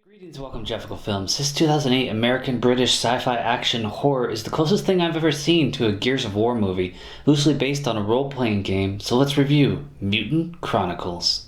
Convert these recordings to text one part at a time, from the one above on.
Greetings, welcome to Jefficho Films. This 2008 American-British sci-fi action horror is the closest thing I've ever seen to a Gears of War movie, loosely based on a role-playing game, so let's review Mutant Chronicles.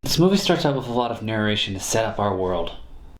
This movie starts out with a lot of narration to set up our world.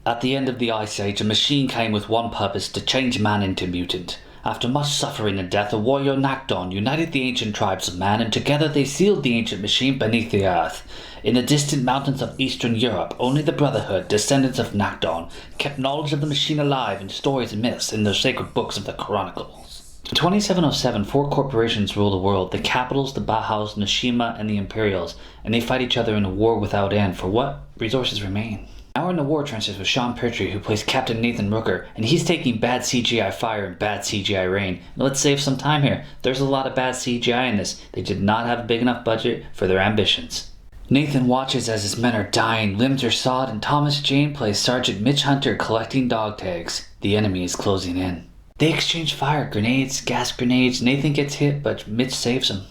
At the end of the Ice Age, a machine came with one purpose: to change man into mutant. After much suffering and death, a warrior Nakdon united the ancient tribes of man, and together they sealed the ancient machine beneath the earth. In the distant mountains of Eastern Europe, only the Brotherhood, descendants of Nakdon, kept knowledge of the machine alive in stories and myths in their sacred books of the Chronicles. In 2707, four corporations rule the world: the Capitals, the Bauhaus, Nishima, and the Imperials, and they fight each other in a war without end for what resources remain. Now we're in the war trenches with Sean Pertwee, who plays Captain Nathan Rooker, and he's taking bad CGI fire and bad CGI rain. Now let's save some time here. There's a lot of bad CGI in this. They did not have a big enough budget for their ambitions. Nathan watches as his men are dying, limbs are sawed, and Thomas Jane plays Sergeant Mitch Hunter collecting dog tags. The enemy is closing in. They exchange fire, grenades, gas grenades. Nathan gets hit, but Mitch saves him.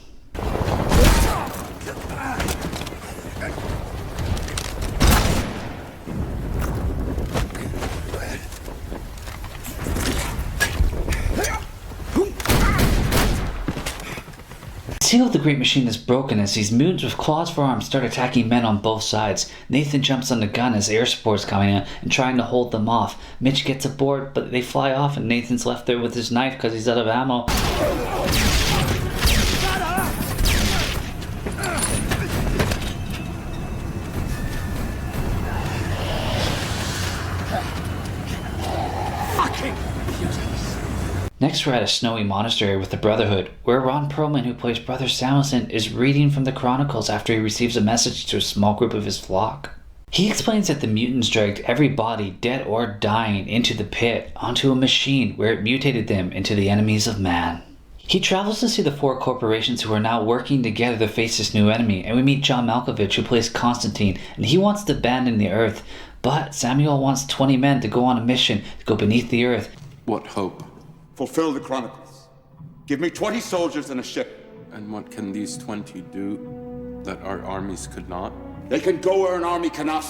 The seal of the Great Machine is broken as these mutants with claws for arms start attacking men on both sides. Nathan jumps on the gun as air support's coming in and trying to hold them off. Mitch gets aboard, but they fly off and Nathan's left there with his knife because he's out of ammo. Next we're at a snowy monastery with the Brotherhood, where Ron Perlman, who plays Brother Samuelson, is reading from the Chronicles after he receives a message to a small group of his flock. He explains that the mutants dragged every body, dead or dying, into the pit, onto a machine where it mutated them into the enemies of man. He travels to see the four corporations who are now working together to face this new enemy, and we meet John Malkovich, who plays Constantine, and he wants to abandon the Earth, but Samuel wants 20 men to go on a mission to go beneath the Earth. What hope? Fulfill the Chronicles. Give me 20 soldiers and a ship. And what can these 20 do that our armies could not? They can go where an army cannot.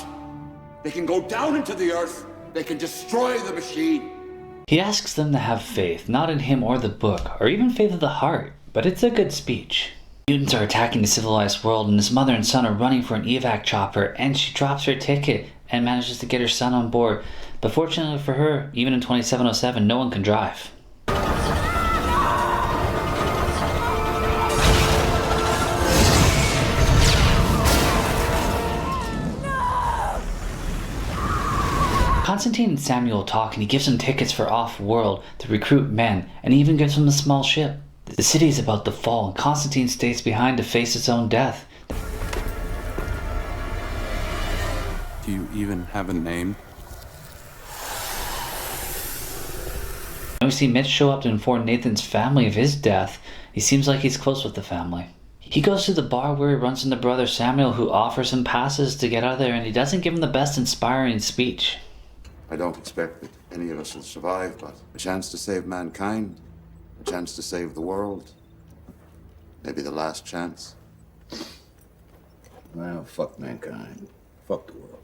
They can go down into the earth. They can destroy the machine. He asks them to have faith, not in him or the book, or even faith of the heart, but it's a good speech. Mutants are attacking the civilized world, and his mother and son are running for an evac chopper, and she drops her ticket and manages to get her son on board. But fortunately for her, even in 2707, no one can drive. Constantine and Samuel talk, and he gives them tickets for off-world to recruit men, and he even gives them a small ship. The city is about to fall, and Constantine stays behind to face his own death. Do you even have a name? When we see Mitch show up to inform Nathan's family of his death, he seems like he's close with the family. He goes to the bar where he runs into brother Samuel, who offers him passes to get out of there, and he doesn't give him the best inspiring speech. I don't expect that any of us will survive, but a chance to save mankind, a chance to save the world, maybe the last chance. Well, fuck mankind. Fuck the world.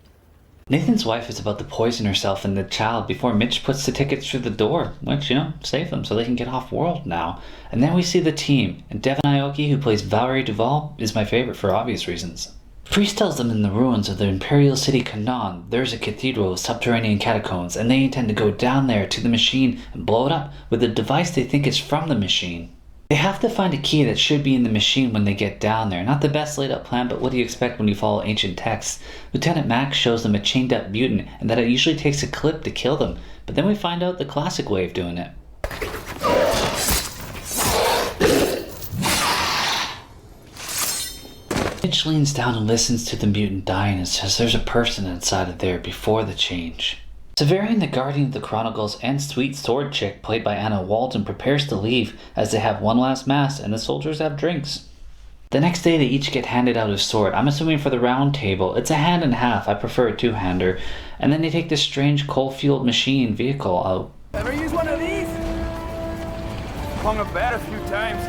Nathan's wife is about to poison herself and the child before Mitch puts the tickets through the door, which, save them so they can get off world now. And then we see the team, and Devon Aoki, who plays Valerie Duvall, is my favorite for obvious reasons. Priest tells them in the ruins of the imperial city Canaan, there's a cathedral with subterranean catacombs, and they intend to go down there to the machine and blow it up with a device they think is from the machine. They have to find a key that should be in the machine when they get down there. Not the best laid out plan, but what do you expect when you follow ancient texts? Lieutenant Max shows them a chained up mutant, and that it usually takes a clip to kill them, but then we find out the classic way of doing it. Mitch leans down and listens to the mutant dying and says there's a person inside of there before the change. Severian, the Guardian of the Chronicles, and Sweet Sword Chick, played by Anna Walton, prepares to leave as they have one last mass and the soldiers have drinks. The next day they each get handed out a sword. I'm assuming for the round table. It's a hand and a half, I prefer a two-hander. And then they take this strange coal-fueled machine vehicle out. Ever use one of these? Hung a bat a few times.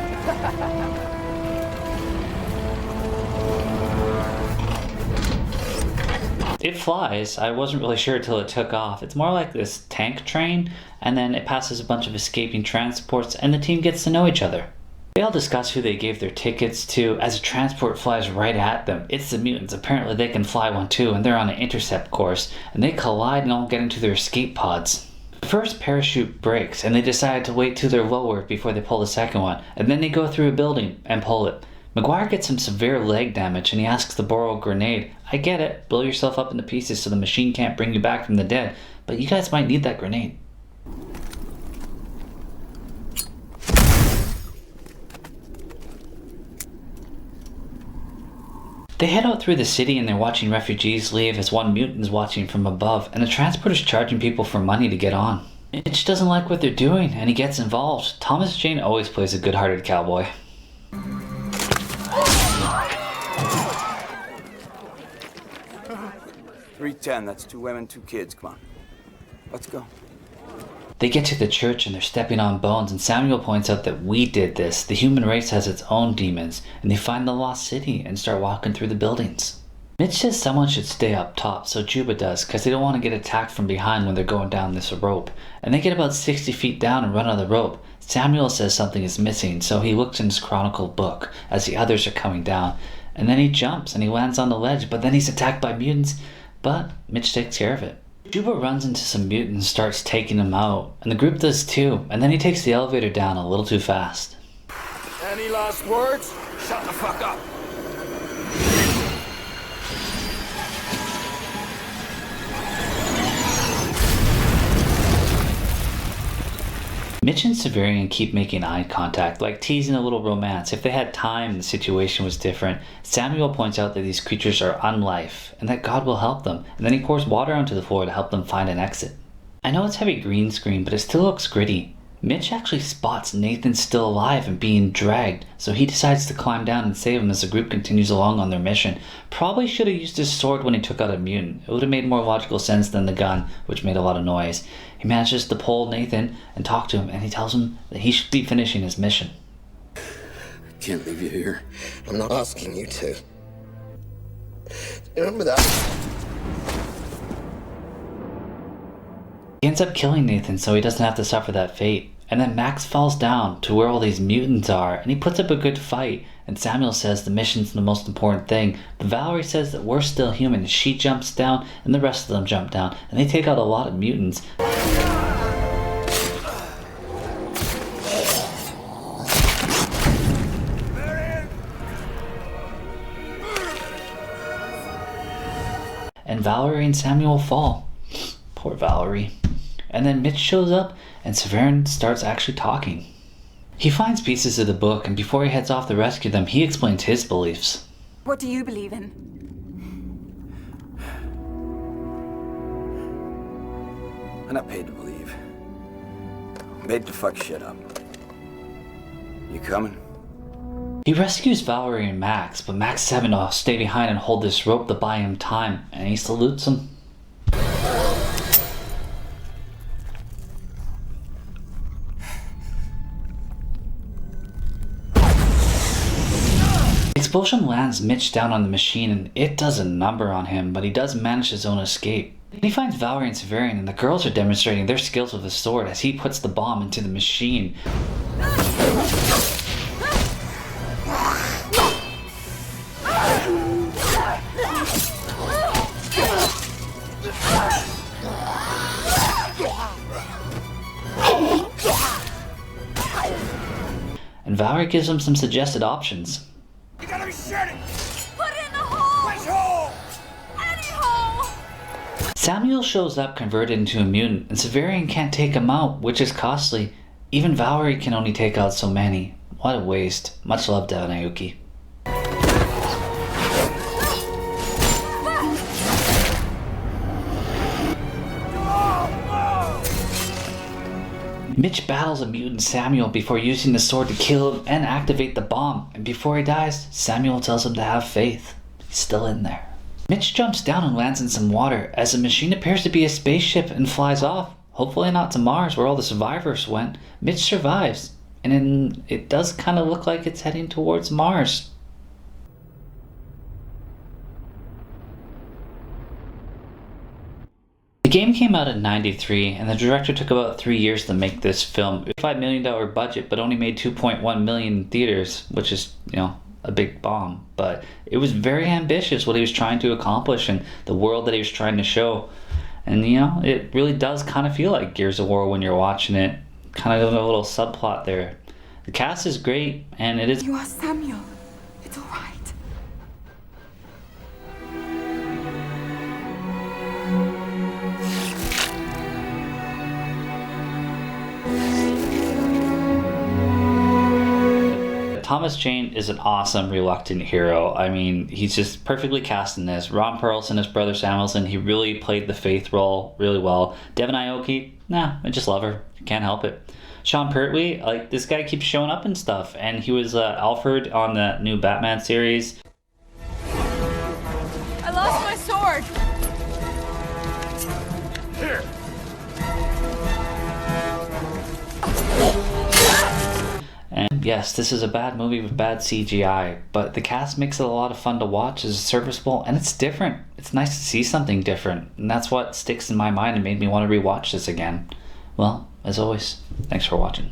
It flies. I wasn't really sure until it took off. It's more like this tank train, and then it passes a bunch of escaping transports, and the team gets to know each other. They all discuss who they gave their tickets to as a transport flies right at them. It's the mutants. Apparently they can fly one too, and they're on an intercept course, and they collide and all get into their escape pods. The first parachute breaks, and they decide to wait till they're lower before they pull the second one, and then they go through a building and pull it. McGuire gets some severe leg damage, and he asks to borrow a grenade. I get it, blow yourself up into pieces so the machine can't bring you back from the dead, but you guys might need that grenade. They head out through the city and they're watching refugees leave as one mutant is watching from above, and the transporter's charging people for money to get on. Mitch doesn't like what they're doing, and he gets involved. Thomas Jane always plays a good-hearted cowboy. $310, that's 2 women, 2 kids, come on. Let's go. They get to the church and they're stepping on bones, and Samuel points out that we did this. The human race has its own demons, and they find the lost city and start walking through the buildings. Mitch says someone should stay up top, so Juba does, because they don't want to get attacked from behind when they're going down this rope. And they get about 60 feet down and run on the rope. Samuel says something is missing, so he looks in his chronicle book as the others are coming down. And then he jumps and he lands on the ledge, but then he's attacked by mutants. But Mitch takes care of it. Juba runs into some mutants and starts taking them out, and the group does too, and then he takes the elevator down a little too fast. Any last words? Shut the fuck up. Mitch and Severian keep making eye contact, like teasing a little romance. If they had time and the situation was different, Samuel points out that these creatures are unlife, and that God will help them, and then he pours water onto the floor to help them find an exit. I know it's heavy green screen, but it still looks gritty. Mitch actually spots Nathan's still alive and being dragged, so he decides to climb down and save him as the group continues along on their mission. Probably should have used his sword when he took out a mutant. It would have made more logical sense than the gun, which made a lot of noise. He manages to pull Nathan and talk to him, and he tells him that he should be finishing his mission. Can't leave you here. I'm not asking you to. Remember that? He ends up killing Nathan so he doesn't have to suffer that fate. And then Max falls down to where all these mutants are, and he puts up a good fight. And Samuel says the mission's the most important thing. But Valerie says that we're still human. She jumps down, and the rest of them jump down. And they take out a lot of mutants. And Valerie and Samuel fall. Poor Valerie. And then Mitch shows up, and Severian starts actually talking. He finds pieces of the book, and before he heads off to rescue them, he explains his beliefs. What do you believe in? I'm not paid to believe. I'm paid to fuck shit up. You coming? He rescues Valerie and Max, but Max is having to stay behind and hold this rope to buy him time, and he salutes him. The explosion lands Mitch down on the machine, and it does a number on him, but he does manage his own escape. He finds Valerie and Severian, and the girls are demonstrating their skills with the sword as he puts the bomb into the machine. And Valerie gives him some suggested options. You gotta be shooting! Put it in the hole! Which hole? Any hole! Samuel shows up converted into a mutant, and Severian can't take him out, which is costly. Even Valerie can only take out so many. What a waste. Much love, Devin Aoki. Mitch battles a mutant Samuel before using the sword to kill him and activate the bomb. And before he dies, Samuel tells him to have faith. He's still in there. Mitch jumps down and lands in some water as the machine appears to be a spaceship and flies off. Hopefully not to Mars where all the survivors went. Mitch survives. And it does kind of look like it's heading towards Mars. The game came out in '93, and the director took about 3 years to make this film. $5 million budget, but only made 2.1 million in theaters, which is, a big bomb. But it was very ambitious what he was trying to accomplish and the world that he was trying to show. And, it really does kind of feel like Gears of War when you're watching it. Kind of a little subplot there. The cast is great, and it is... You are Samuel. It's all right. Thomas Jane is an awesome reluctant hero. I mean, he's just perfectly cast in this. Ron Perlson as Brother Samuelson, he really played the Faith role really well. Devon Aoki, I just love her. Can't help it. Sean Pertwee, this guy keeps showing up and stuff, and he was Alfred on the new Batman series. I lost my sword. Here! And yes, this is a bad movie with bad CGI, but the cast makes it a lot of fun to watch. It's serviceable, and it's different. It's nice to see something different, and that's what sticks in my mind and made me want to rewatch this again. Well, as always, thanks for watching.